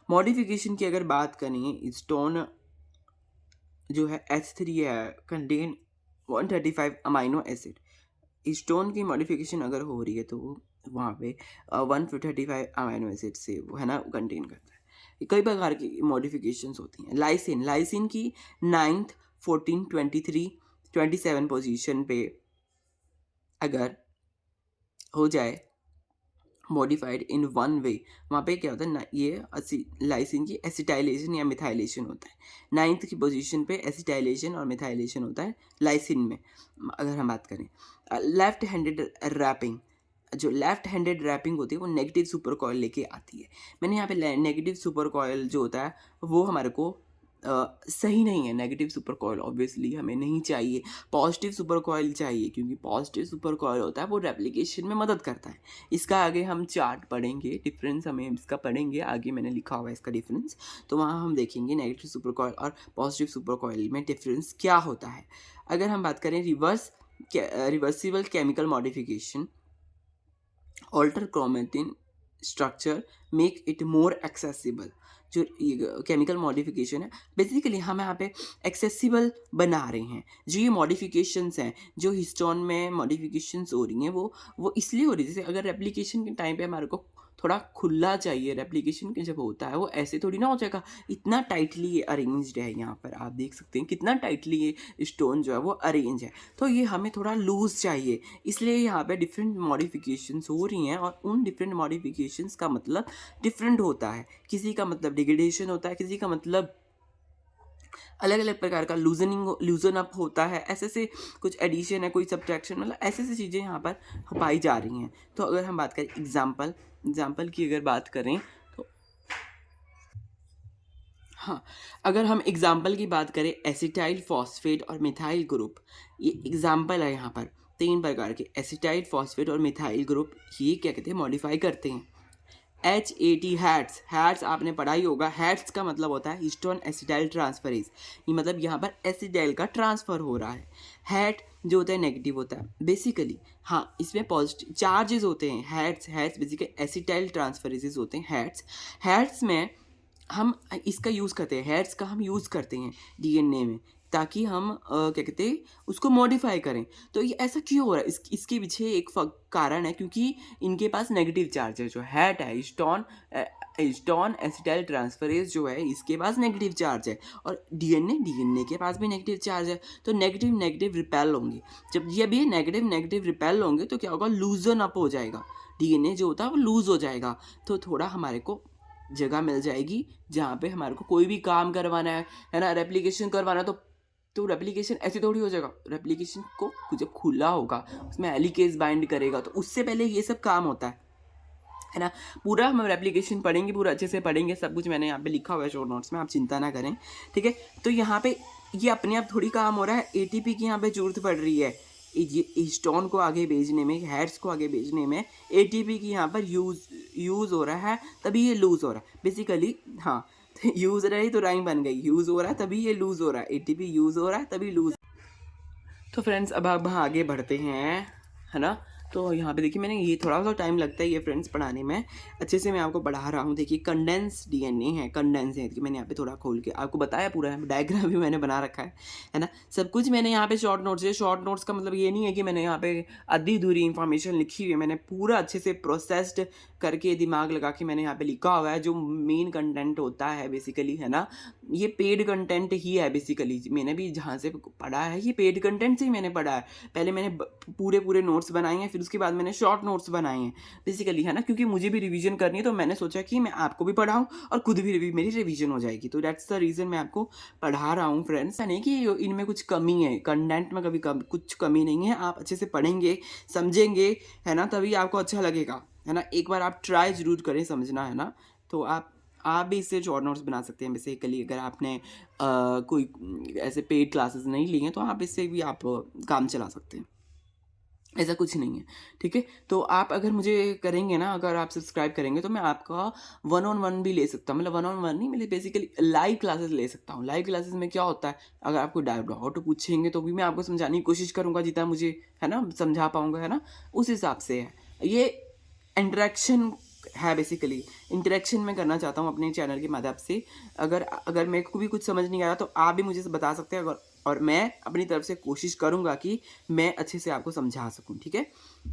मॉडिफिकेशन की अगर बात करें, हिस्टोन जो है H3 है कंटेन 135 अमाइनो एसिड। हिस्टोन की मॉडिफिकेशन अगर हो रही है तो वहाँ पे 135 अमाइनो एसिड से वो है ना कंटेन करता है। ये कई प्रकार की मॉडिफिकेशंस होती हैं। लाइसिन लाइसिन की 9th 14 23 27 पोजीशन पे अगर हो जाए मॉडिफाइड इन वन वे, वहाँ पे क्या होता है ना, ये लाइसिन की एसिटाइलेशन या मिथाइलेशन होता है। 9th की पोजीशन पे एसिटाइलेशन और मिथाइलेशन होता है लाइसिन में। अगर हम बात करें लेफ्ट हैंडेड रैपिंग, जो लेफ्ट हैंडेड रैपिंग होती है वो नेगेटिव सुपर कॉयल लेके आती है। मैंने यहाँ पे नेगेटिव सुपर कॉयल जो होता है वो हमारे को सही नहीं है। नेगेटिव सुपर कॉयल ऑब्वियसली हमें नहीं चाहिए, पॉजिटिव सुपर कॉयल चाहिए, क्योंकि पॉजिटिव सुपर कॉयल होता है वो रेप्लिकेशन में मदद करता है। इसका आगे हम चार्ट पढ़ेंगे, डिफरेंस हमें इसका पढ़ेंगे आगे, मैंने लिखा हुआ है इसका डिफरेंस, तो वहाँ हम देखेंगे नेगेटिव सुपर कॉयल और पॉजिटिव सुपर कॉयल में डिफरेंस क्या होता है। अगर हम बात करें reversible chemical modification, alter chromatin structure, make it more accessible. जो केमिकल मॉडिफिकेशन है बेसिकली हम यहाँ पे एक्सेसिबल बना रहे हैं। जो ये मॉडिफिकेशंस हैं, जो हिस्टोन में मॉडिफिकेशंस हो रही हैं, वो इसलिए हो रही है, जैसे अगर रेप्लिकेशन के टाइम पे हमारे को थोड़ा खुला चाहिए, रेप्लिकेशन के जब होता है वो ऐसे थोड़ी ना हो जाएगा। इतना टाइटली ये अरेंज्ड है, यहाँ पर आप देख सकते हैं कितना टाइटली ये स्टोन जो है वो अरेंज है, तो ये हमें थोड़ा लूज चाहिए, इसलिए यहाँ पे डिफरेंट मॉडिफिकेशंस हो रही हैं। और उन डिफरेंट मॉडिफिकेशंस का मतलब डिफरेंट होता है। किसी का मतलब डिग्रेडेशन होता है, किसी का मतलब अलग अलग प्रकार का लूजन अप होता है, ऐसे से कुछ एडिशन है, कोई सब्ट्रैक्शन, मतलब ऐसे ऐसी चीज़ें यहाँ पर पाई जा रही हैं। तो अगर हम बात करें एग्जाम्पल की अगर बात करें तो हाँ, अगर हम एग्जाम्पल की बात करें एसिटाइल फॉस्फेट और मिथाइल ग्रुप, ये एग्जाम्पल है यहाँ पर। 3 प्रकार के एसिटाइल फॉस्फेट और मिथाइल ग्रुप ये क्या कहते हैं, मॉडिफाई करते हैं। HAT हैट्स आपने पढ़ा ही होगा। हैट्स का मतलब होता है हिस्टोन एसिटाइल ट्रांसफरेज, ये मतलब यहाँ पर एसिटाइल का ट्रांसफ़र हो रहा है। हैट जो होता है नेगेटिव होता है बेसिकली। हाँ, इसमें पॉजिटिव चार्जेस होते हैं। हैट्स बेसिकली एसिटाइल ट्रांसफरेजेस होते हैं। हैट्स में हम इसका यूज़ करते हैं, हेड्स का हम यूज़ करते हैं डीएनए में, ताकि हम क्या कहते हैं उसको मॉडिफाई करें। तो ये ऐसा क्यों हो रहा है, इसके पीछे एक कारण है, क्योंकि इनके पास नेगेटिव चार्ज है। जो हैट है हिस्टोन एसिटाइल ट्रांसफरेज जो है, इसके पास नेगेटिव चार्ज है, और डीएनए के पास भी नेगेटिव चार्ज है। तो नेगेटिव नेगेटिव रिपेल होंगे। जब ये नेगेटिव नेगेटिव रिपेल होंगे तो क्या होगा, लूजन अप हो जाएगा डीएनए जो होता है वो लूज़ हो जाएगा। तो थोड़ा हमारे को जगह मिल जाएगी जहाँ पे हमारे को कोई भी काम करवाना है ना, रेप्लिकेशन करवाना है, तो रेप्लिकेशन ऐसे थोड़ी हो जाएगा। रेप्लिकेशन को जब खुला होगा, उसमें हेलिकेज बाइंड करेगा, तो उससे पहले ये सब काम होता है ना। पूरा हम रेप्लिकेशन पढ़ेंगे, पूरा अच्छे से पढ़ेंगे, सब कुछ मैंने यहाँ पे लिखा हुआ है शॉर्ट नोट्स में, आप चिंता ना करें, ठीक है। तो यहाँ पे ये अपने आप थोड़ी काम हो रहा है, एटीपी की यहाँ पे जरूरत पड़ रही है। ये हिस्टोन को आगे भेजने में, हेड्स को आगे भेजने में एटीपी की यहाँ पर यूज़ हो रहा है, तभी ये लूज़ हो रहा है बेसिकली। हाँ, यूज़ रही तो राइम बन गई, यूज़ हो रहा है तभी ये लूज़ हो रहा है, एटीपी यूज़ हो रहा है तभी लूज़। तो फ्रेंड्स अब आगे बढ़ते हैं, है ना। तो यहाँ पे देखिए, मैंने ये थोड़ा सा टाइम लगता है ये फ्रेंड्स पढ़ाने में, अच्छे से मैं आपको पढ़ा रहा हूँ। देखिए कंडेंस डीएनए है, कंडेंस है, मैंने यहाँ पे थोड़ा खोल के आपको बताया, पूरा डायग्राम भी मैंने बना रखा है ना। सब कुछ मैंने यहाँ पे शॉर्ट नोट्स है। शॉर्ट नोट्स का मतलब ये नहीं है कि मैंने यहाँ पे आधी अधूरी इंफॉर्मेशन लिखी हुई है, मैंने पूरा अच्छे से प्रोसेस्ड करके दिमाग लगा के मैंने यहाँ पे लिखा हुआ है। जो मेन कंटेंट होता है बेसिकली, है ना, ये पेड कंटेंट ही है बेसिकली। मैंने भी जहाँ से पढ़ा है ये पेड कंटेंट से ही मैंने पढ़ा है। पहले मैंने पूरे नोट्स बनाए हैं, फिर उसके बाद मैंने शॉर्ट नोट्स बनाए हैं बेसिकली, है ना, क्योंकि मुझे भी रिवीजन करनी है। तो मैंने सोचा कि मैं आपको भी पढ़ाऊँ और खुद भी मेरी रिवीजन हो जाएगी। तो दैट्स द रीज़न मैं आपको पढ़ा रहा हूँ फ्रेंड्स। नहीं कि इनमें कुछ कमी है, कंटेंट में कभी कुछ कमी नहीं है। आप अच्छे से पढ़ेंगे, समझेंगे, है ना, तभी आपको अच्छा लगेगा, है ना। एक बार आप ट्राई ज़रूर करें समझना, है ना। तो आप भी इससे शॉर्ट नोट्स बना सकते हैं बेसिकली। अगर आपने कोई ऐसे पेड क्लासेस नहीं ली हैं तो आप इससे भी आप काम चला सकते हैं, ऐसा कुछ नहीं है, ठीक है। तो आप अगर मुझे करेंगे ना, अगर आप सब्सक्राइब करेंगे तो मैं आपका 1-on-1 भी ले सकता हूँ। मतलब 1-on-1 नहीं, मैं बेसिकली लाइव क्लासेस ले सकता हूँ। लाइव क्लासेस में क्या होता है, अगर आपको डाउट पूछेंगे तो भी मैं आपको समझाने की कोशिश करूँगा जितना मुझे, है ना, समझा पाऊँगा, है ना, उस हिसाब से है ये। इंटरेक्शन है बेसिकली इंटरेक्शन मैं करना चाहता हूँ अपने चैनल के माध्यम से। अगर अगर मेरे को भी कुछ समझ नहीं आया तो आप भी मुझे बता सकते हैं, अगर और मैं अपनी तरफ से कोशिश करूँगा कि मैं अच्छे से आपको समझा सकूँ, ठीक है।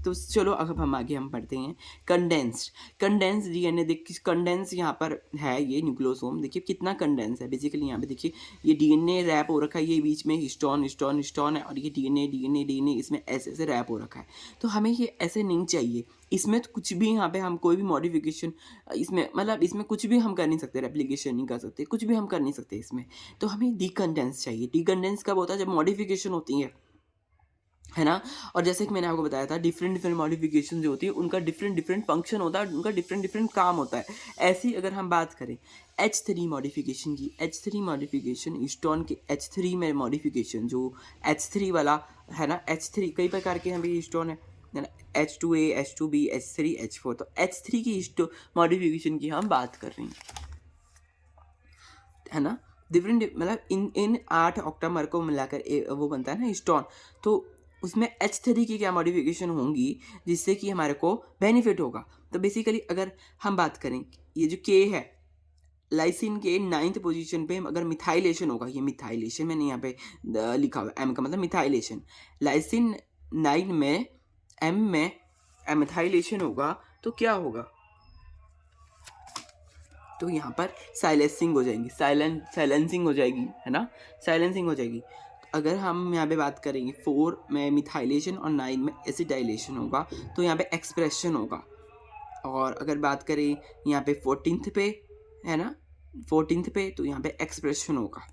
तो चलो अब हम आगे हम पढ़ते हैं। कंडेंस्ड डीएनए, देखिए कंडेंस यहाँ पर है ये न्यूक्लियोसोम, देखिए कितना कंडेंस है बेसिकली। यहाँ पे देखिए ये डीएनए रैप हो रखा है, ये बीच में हिस्टोन हिस्टोन हिस्टोन है, और ये डीएनए डीएनए डीएनए इसमें ऐसे ऐसे रैप हो रखा है। तो हमें ये ऐसे नहीं चाहिए, इसमें तो कुछ भी यहाँ पे हम कोई भी मॉडिफिकेशन इसमें मतलब इसमें कुछ भी हम कर नहीं सकते, रेप्लिकेशन नहीं कर सकते, कुछ भी हम कर नहीं सकते इसमें। तो हमें डीकंडेंस चाहिए। डीकंडेंस कब होता है? जब मॉडिफिकेशन होती है ना। और जैसे कि मैंने आपको बताया था डिफरेंट डिफरेंट मॉडिफिकेशन जो होती है उनका डिफरेंट डिफरेंट फंक्शन होता है, उनका डिफरेंट डिफरेंट काम होता है। ऐसे ही अगर हम बात करें H3 मॉडिफिकेशन की, H3 मॉडिफिकेशन हिस्टोन के H3 में मॉडिफिकेशन जो H3 वाला है ना, H3 कई प्रकार के यहाँ पे हिस्टोन है ना, H2A H2B H3 H4। तो H3 की हिस्टो मॉडिफिकेशन की हम बात कर रहे हैं, है ना। डिफरेंट मतलब इन 8 ऑक्टामर को मिलाकर वो बनता है ना हिस्टोन। तो उसमें H3 की क्या मॉडिफिकेशन होंगी जिससे कि हमारे को बेनिफिट होगा। तो बेसिकली अगर हम बात करें ये जो K है, लाइसिन के 9th पोजीशन पे अगर मिथाइलेशन होगा, ये मिथाइलेशन मैंने यहाँ पे लिखा हुआ है, M का मतलब मिथाइलेशन। लाइसिन 9 में M में मिथाइलेशन होगा तो क्या होगा? तो यहाँ पर साइलेंसिंग हो जाएगी, साइलेंसिंग हो जाएगी, है ना, साइलेंसिंग हो जाएगी। अगर हम यहाँ पे बात करेंगे 4 में मिथाइलेशन और 9 में एसिटाइलेशन होगा तो यहाँ पे एक्सप्रेशन होगा। और अगर बात करें यहाँ पे 14th पे, है ना, 14th पे, तो यहाँ पे एक्सप्रेशन होगा।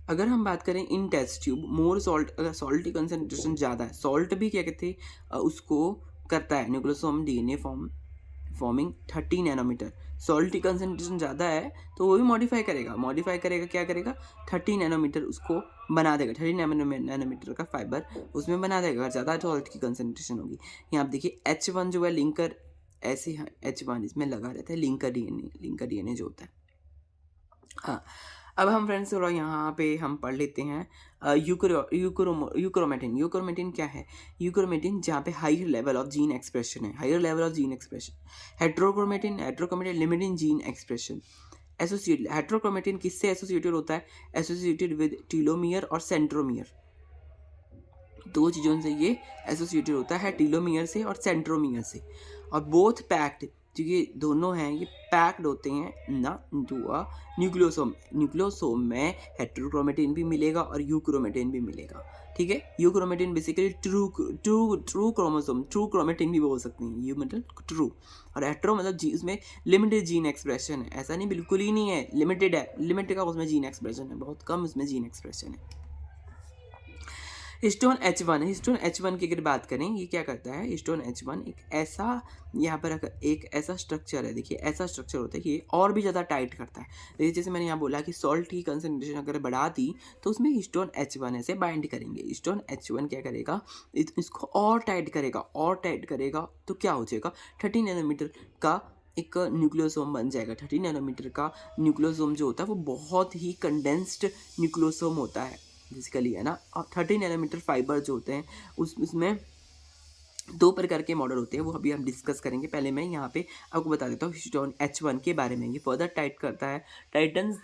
अगर हम बात करें इन टेस्ट ट्यूब मोर सॉल्ट, अगर सॉल्ट की कंसनट्रेशन ज़्यादा है, सॉल्ट भी क्या कहते हैं उसको करता है nucleosome DNA forming 30 nanometer. Salt की कंसनट्रेशन ज़्यादा है तो वो भी मॉडिफाई करेगा क्या करेगा 30 नैनोमीटर उसको बना देगा, 30 नैनोमीटर का फाइबर उसमें बना देगा अगर ज़्यादा सॉल्ट की कंसनट्रेशन होगी। यहाँ आप देखिए H1 जो है लिंकर, ऐसे H1 इसमें लगा रहता है, लिंकर डीएनए जो होता है। हाँ, अब हम फ्रेंड्स थोड़ा यहाँ पे हम पढ़ लेते हैं यूक्रोमेटिन क्या है? यूक्रोमेटिन जहाँ पे higher level of gene expression है, heterochromatin limiting gene expression. Heterochromatin किससे एसोसिएटेड होता है? एसोसिएटेड विद टीलोमियर और सेंट्रोमियर, दो चीज़ों से ये एसोसिएटेड होता है, टीलोमियर से और सेंट्रोमियर से। और बोथ पैक्ड, जो ये दोनों हैं ये पैक्ड होते हैं ना इनटू अ न्यूक्लियोसोम में हेट्रोक्रोमेटिन भी मिलेगा और यूक्रोमेटिन भी मिलेगा, ठीक है। यूक्रोमेटिन बेसिकली ट्रू क्रोमेटिन भी बोल सकते हैं, यू मतलब ट्रू, और हेट्रो मतलब जी उसमें लिमिटेड जीन एक्सप्रेशन है, ऐसा नहीं बिल्कुल ही नहीं है, लिमिटेड है, लिमिटेड का उसमें जीन एक्सप्रेशन है, बहुत कम उसमें जीन एक्सप्रेशन है। हिस्टोन H1 की अगर बात करें ये क्या करता है? हिस्टोन H1 एक ऐसा, यहाँ पर एक ऐसा स्ट्रक्चर है, देखिए ऐसा स्ट्रक्चर होता है कि ये और भी ज़्यादा टाइट करता है। देखिए जैसे मैंने यहाँ बोला कि सॉल्ट की कंसनट्रेशन अगर बढ़ा दी तो उसमें हिस्टोन H1 ऐसे बाइंड करेंगे। हिस्टोन H1 क्या करेगा? इसको और टाइट करेगा तो क्या हो जाएगा? 30 नैनोमीटर का एक न्यूक्लियोसोम बन जाएगा। 30 नैनोमीटर का न्यूक्लियोसोम जो होता है वो बहुत ही कंडेंस्ड न्यूक्लियोसोम होता है बेसिकली, है ना। और 30 नैनोमीटर फाइबर जो होते हैं उसमें दो प्रकार के मॉडल होते हैं, वो अभी हम डिस्कस करेंगे। पहले मैं यहाँ पे आपको बता देता हूँ हिस्टोन H1 के बारे में। ये फर्दर टाइट करता है, titans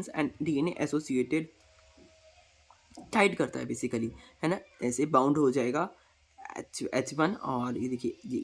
and DNA associated tight करता है बेसिकली, है ना। ऐसे बाउंड हो जाएगा H1। और ये देखिए ये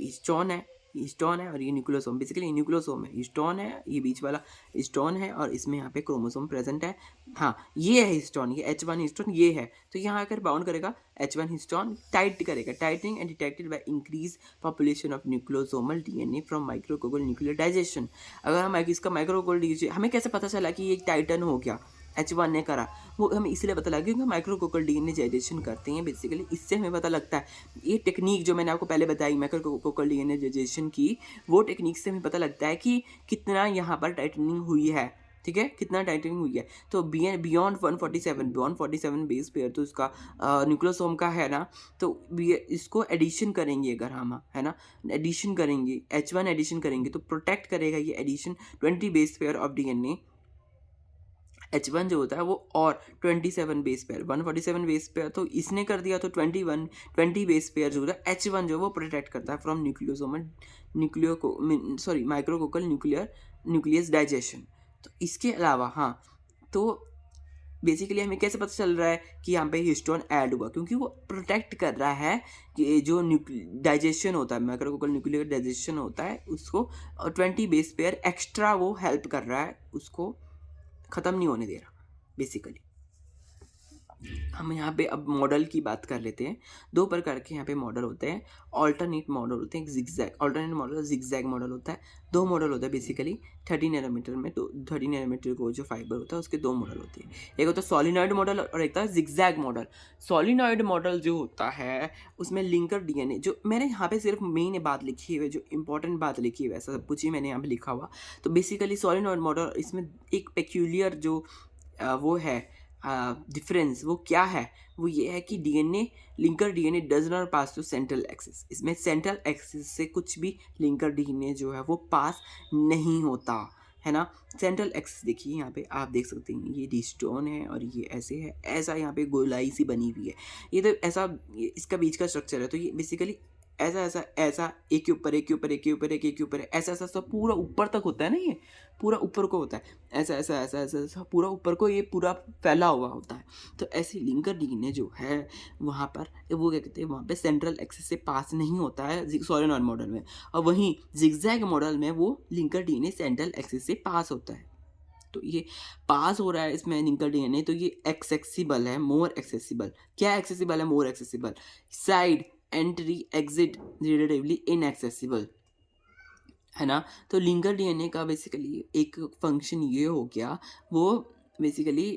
हिस्टोन है और ये न्यूक्लियोसोम, बेसिकली न्यूक्लियोसोम है, हिस्टोन है, ये बीच वाला हिस्टोन है और इसमें यहाँ पे क्रोमोसोम प्रेजेंट है। हाँ ये है हिस्टोन, ये H1 हिस्टोन ये है। तो यहाँ आकर बाउंड करेगा H1 हिस्टोन, टाइट करेगा, tightening and detected by increase population of nucleosomal DNA from micrococcal nuclear digestion. अगर हम इसका माइक्रोकोगल, हमें कैसे पता चला कि ये टाइटन हो गया? H1 ने करा, वो हमें इसलिए पता लगा क्योंकि माइक्रोकोकल डीएनए डाइजेशन करते हैं बेसिकली, इससे हमें पता लगता है। ये टेक्निक जो मैंने आपको पहले बताई माइक्रोकोकल डीएनए डाइजेशन की, वो टेक्निक से हमें पता लगता है कि कितना यहाँ पर टाइटनिंग हुई है, ठीक है, कितना टाइटनिंग हुई है। तो बियॉन्ड 147 बेस पेयर तो इसका न्यूक्लियोसोम का है ना, तो इसको एडिशन करेंगे अगर हम, है ना, एडिशन करेंगे H1 एडिशन करेंगे तो प्रोटेक्ट करेगा ये addition 20 base pair of DNA H1 जो होता है वो और 27 बेस पेयर, 147 बेस पेयर तो इसने कर दिया, तो 20 बेस पेयर जो होता है H1 जो है वो प्रोटेक्ट करता है फ्रॉम न्यूक्लियोसोम न्यूक्लियो को सॉरी माइक्रोकोकल न्यूक्लियस डाइजेशन। तो इसके अलावा हाँ, तो बेसिकली हमें कैसे पता चल रहा है कि यहाँ पे हिस्टोन ऐड हुआ, क्योंकि वो प्रोटेक्ट कर रहा है कि जो डाइजेशन होता है, माइक्रोकोकल न्यूक्लियर डाइजेशन होता है उसको, और 20 बेस पेयर एक्स्ट्रा वो हेल्प कर रहा है, उसको ख़त्म नहीं होने दे रहा बेसिकली। हम यहाँ पे अब मॉडल की बात कर लेते हैं। दो प्रकार के यहाँ पे मॉडल होते हैं, ऑल्टरनेट मॉडल होते हैं, zigzag alternate model, zigzag model होता है। दो मॉडल होता है बेसिकली 30 नैनोमीटर में, तो 30 नैनोमीटर को जो फाइबर होता है उसके दो मॉडल होते हैं, एक होता है सॉलिनॉइड मॉडल और एक होता है जिगजैग मॉडल। सॉलिनॉइड मॉडल जो होता है उसमें लिंकर डीएनए, जो मैंने यहाँ पे सिर्फ मेन बात लिखी हुई है, जो इंपॉर्टेंट बात लिखी हुई है, ऐसा सब कुछ ही मैंने यहाँ पे लिखा हुआ। तो बेसिकली सॉलिनॉइड मॉडल, इसमें एक पेक्यूलियर जो वो है डिफरेंस, वो क्या है, वो ये है कि DNA linker DNA does not pass to central axis. इसमें सेंट्रल एक्सिस से कुछ भी लिंकर डीएनए जो है वो पास नहीं होता है ना। सेंट्रल एक्सिस देखिए यहाँ पे आप देख सकते हैं, ये डी स्टोन है और ये ऐसे है, ऐसा यहाँ पे गोलाई सी बनी हुई है, ये तो ऐसा इसका बीच का स्ट्रक्चर है। तो ये बेसिकली ऐसा ऐसा ऐसा एक के ऊपर एक के ऊपर एक के ऊपर एक के ऊपर ऐसा ऐसा सब पूरा ऊपर तक होता है ना, ये पूरा ऊपर को होता है, ऐसा ऐसा ऐसा ऐसा ऐसा पूरा ऊपर को ये पूरा फैला हुआ होता है। तो ऐसे लिंकर डीएनए जो है वहाँ पर वो क्या कहते हैं, वहाँ पे सेंट्रल एक्सिस से पास नहीं होता है सॉलिनॉइड मॉडल में, और वहीं जिगजैग मॉडल में वो लिंकर डीएनए सेंट्रल एक्सिस से पास होता है। तो ये पास हो रहा है इसमें लिंकर डीएनए, तो ये एक्सेसिबल है, मोर एक्सेसिबल। क्या एक्सेसिबल है, more accessible, side entry exit relatively inaccessible, है ना। तो लिंकर डीएनए का बेसिकली एक फंक्शन ये हो गया, वो बेसिकली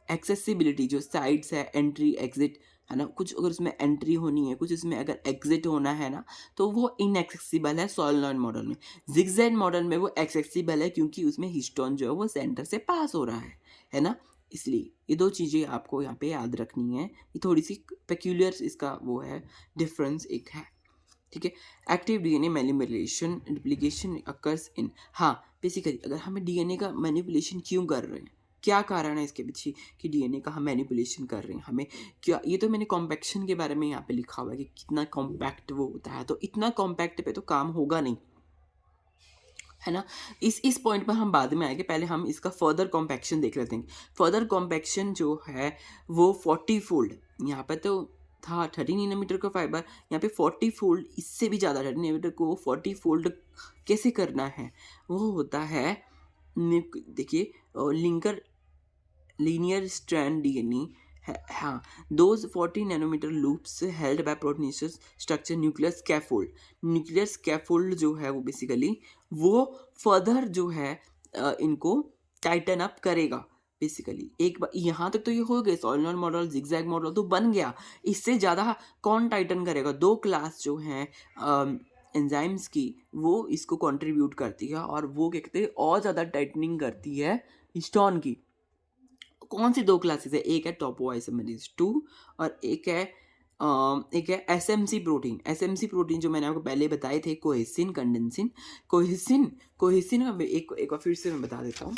एक्सेसिबिलिटी, जो साइड्स है, एंट्री एग्जिट, है ना, कुछ अगर उसमें एंट्री होनी है, कुछ उसमें अगर एग्जिट होना है ना, तो वो इनएक्सेसिबल है सॉलिनॉइड मॉडल में। जिगजैग मॉडल में वो एक्सेसिबल है, क्योंकि उसमें हिस्टोन जो है वो सेंटर से पास हो रहा है ना। इसलिए ये दो चीज़ें आपको यहाँ पे याद रखनी है, ये थोड़ी सी पेक्यूलियर इसका वो है, डिफरेंस एक है, ठीक है। Active DNA manipulation duplication occurs in, हाँ बेसिकली अगर हमें डीएनए का मैनिपुलेशन क्यों कर रहे हैं, क्या कारण है इसके पीछे कि डीएनए का हम मैनिपुलेशन कर रहे हैं, हमें क्या, ये तो मैंने कॉम्पैक्शन के बारे में यहाँ पे लिखा हुआ है कि कितना कॉम्पैक्ट वो होता है, तो इतना कॉम्पैक्ट पे तो काम होगा नहीं, है ना। इस पॉइंट पर हम बाद में आएंगे, पहले हम इसका फर्दर कॉम्पैक्शन देख लेते हैं। फर्दर कॉम्पैक्शन जो है वो 40 फोल्ड, यहाँ पर तो था 30 नैनोमीटर का फाइबर, यहाँ पे 40 फोल्ड, इससे भी ज़्यादा 30 नैनोमीटर को 40 फोल्ड कैसे करना है, वो होता है देखिए लिंकर लीनियर स्ट्रैंड डीएनए है, हाँ। Those 40 nanometer loops held by proteinaceous structure nuclear scaffold, nuclear scaffold जो है वो बेसिकली वो फर्दर जो है इनको टाइटन अप करेगा बेसिकली। एक बार यहाँ तक तो ये हो गए, सॉलिनॉइड मॉडल जिगजैग मॉडल तो बन गया, इससे ज़्यादा कौन टाइटन करेगा, दो क्लास जो हैं एंजाइम्स की वो इसको कंट्रीब्यूट करती है, और वो क्या कहते हैं और ज़्यादा टाइटनिंग करती है हिस्टोन की। कौन सी दो क्लासेस है, एक है टोपोआइसोमेरेज 2 और एक है एसएमसी प्रोटीन। एसएमसी प्रोटीन जो मैंने आपको पहले बताए थे, कोहेसिन कंडेंसिन, कोहेसिन का एक बार फिर से मैं बता देता हूँ।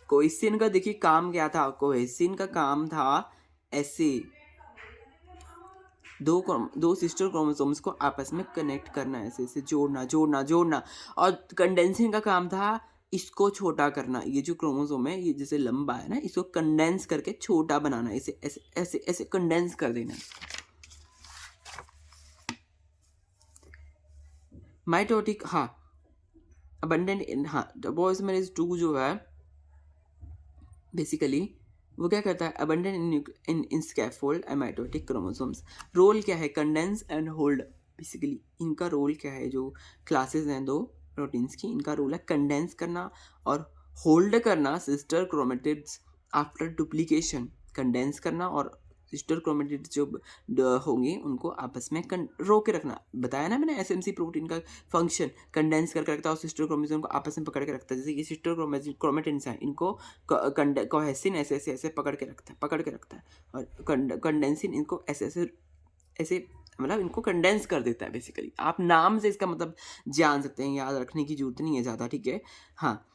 कोहेसिन का देखिए काम क्या था, कोहेसिन का काम था ऐसे दो सिस्टर क्रोमोसोम्स को आपस में कनेक्ट करना, ऐसे ऐसे जोड़ना। और कंडेंसिन का काम था इसको छोटा करना, ये जो क्रोमोसोम है ये जैसे लंबा है ना, इसको कंडेंस करके छोटा बनाना, इसे ऐसे ऐसे ऐसे कंडेंस कर देना। माइटोटिक, हाँ अबंडेंट इन, हाँ टोपोइसोमेरेज 2 जो है बेसिकली वो क्या करता है, abundant in scaffold and mitotic chromosomes. Role क्या है, कंडेंस एंड होल्ड, बेसिकली इनका रोल क्या है, जो क्लासेस हैं दो प्रोटीन्स की, इनका रोल है कंडेंस करना और होल्ड करना sister chromatids after duplication, condense करना और सिस्टर क्रोमेटिड्स जो होंगे उनको आपस में रोक के रखना। बताया ना मैंने एसएमसी प्रोटीन का फंक्शन, कंडेंस करके रखता है और सिस्टर क्रोमेटिन को आपस में पकड़ के रखता है। जैसे ये सिस्टर क्रोमेटिन्स हैं, इनको कोहेसिन ऐसे ऐसे ऐसे पकड़ के रखता है और कंडेंसिन इनको ऐसे ऐसे ऐसे मतलब इनको कंडेंस कर देता है बेसिकली। आप नाम से इसका मतलब जान सकते हैं, याद रखने की जरूरत नहीं है ज़्यादा, ठीक है। हाँ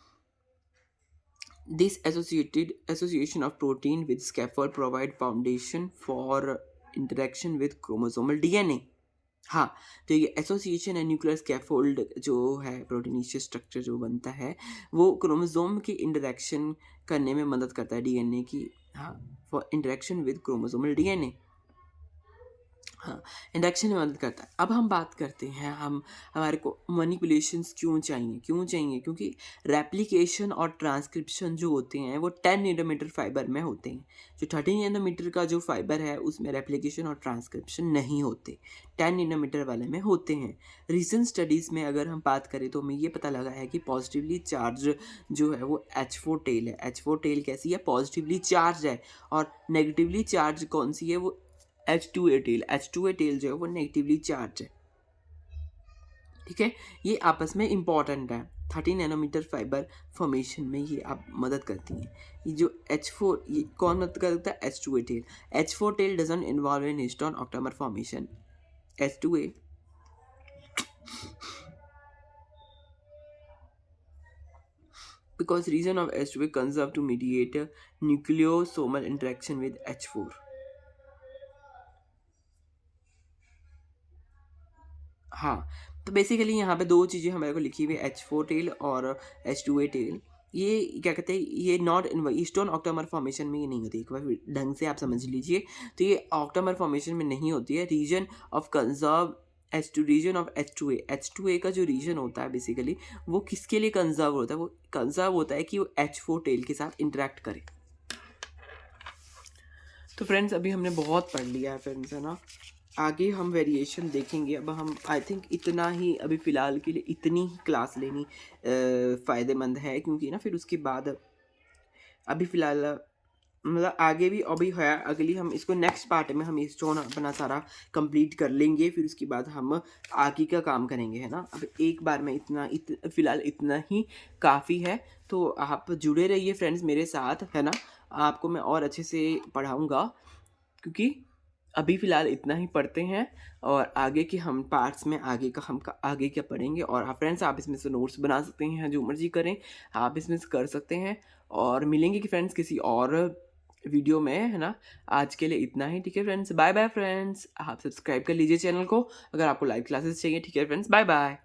This association of protein with scaffold provide foundation for interaction with chromosomal DNA. हाँ, तो ये एसोसिएशन है न्यूक्लियर स्कैफोल्ड जो है प्रोटीनेशियस स्ट्रक्चर जो बनता है वो क्रोमोसोम की इंटरेक्शन करने में मदद करता है डीएनए की। हाँ, for interaction with chromosomal DNA. हाँ, इंडक्शन में मदद करता है। अब हम बात करते हैं हम हमारे को मैनिपुलेशंस क्यों चाहिए क्योंकि रेप्लिकेशन और ट्रांसक्रिप्शन जो होते हैं वो 10 नैनोमीटर फाइबर में होते हैं। जो 30 नैनोमीटर का जो फाइबर है उसमें रेप्लिकेशन और ट्रांसक्रिप्शन नहीं होते, 10 नैनोमीटर वाले में होते हैं। रीसेंट स्टडीज़ में अगर हम बात करें तो हमें ये पता लगा है कि पॉजिटिवली चार्ज जो है वो H4 टेल है। H4 टेल कैसी है? पॉजिटिवली चार्ज है। और नेगेटिवली चार्ज कौन सी है? वो H2A टेल जो है वो नेगेटिवली चार्ज है। ठीक है, ये आपस में इंपॉर्टेंट है। 30 नैनोमीटर फाइबर फॉर्मेशन में ये आप मदद करती हैं। ये जो H4 ये कौन मदद करता है? H2A tail. H4 tail doesn't involve in histone octamer formation. H2A because region of H2A conserved to mediate a nucleosomal interaction with H4. हाँ, तो बेसिकली यहाँ पे दो चीज़ें हमारे को लिखी हुई है, H4 टेल और H2A टेल। ये क्या कहते हैं, ये नॉट ईस्टर्न ऑक्टामर फॉर्मेशन में ये नहीं होती। एक बार ढंग से आप समझ लीजिए, तो ये ऑक्टामर फॉर्मेशन में नहीं होती है। Region of conserve region of H2A का जो रीजन होता है बेसिकली वो किसके लिए कंजर्व होता है? वो कंजर्व होता है कि वो H4 टेल के साथ इंटरेक्ट करे। तो फ्रेंड्स अभी हमने बहुत पढ़ लिया है फ्रेंड्स, है ना। आगे हम वेरिएशन देखेंगे। अब हम आई थिंक इतना ही अभी फ़िलहाल के लिए इतनी ही क्लास लेनी फ़ायदेमंद है, क्योंकि ना फिर उसके बाद अभी फ़िलहाल मतलब आगे भी अभी है, अगली हम इसको नेक्स्ट पार्ट में हम स्टोन अपना सारा कंप्लीट कर लेंगे, फिर उसके बाद हम आगे का काम करेंगे, है ना। अब एक बार में फ़िलहाल इतना ही काफ़ी है। तो आप जुड़े रहिए फ्रेंड्स मेरे साथ, है ना। आपको मैं और अच्छे से पढ़ाऊँगा, क्योंकि अभी फ़िलहाल इतना ही पढ़ते हैं और आगे के हम पार्ट्स में आगे क्या पढ़ेंगे। और आप फ्रेंड्स आप इसमें से नोट्स बना सकते हैं, जो मर्ज़ी करें आप इसमें से कर सकते हैं। और मिलेंगे कि फ्रेंड्स किसी और वीडियो में, है ना। आज के लिए इतना ही, ठीक है फ्रेंड्स। Bye bye friends. आप सब्सक्राइब कर लीजिए चैनल को अगर आपको लाइव क्लासेस चाहिए, ठीक है फ्रेंड्स। Bye bye.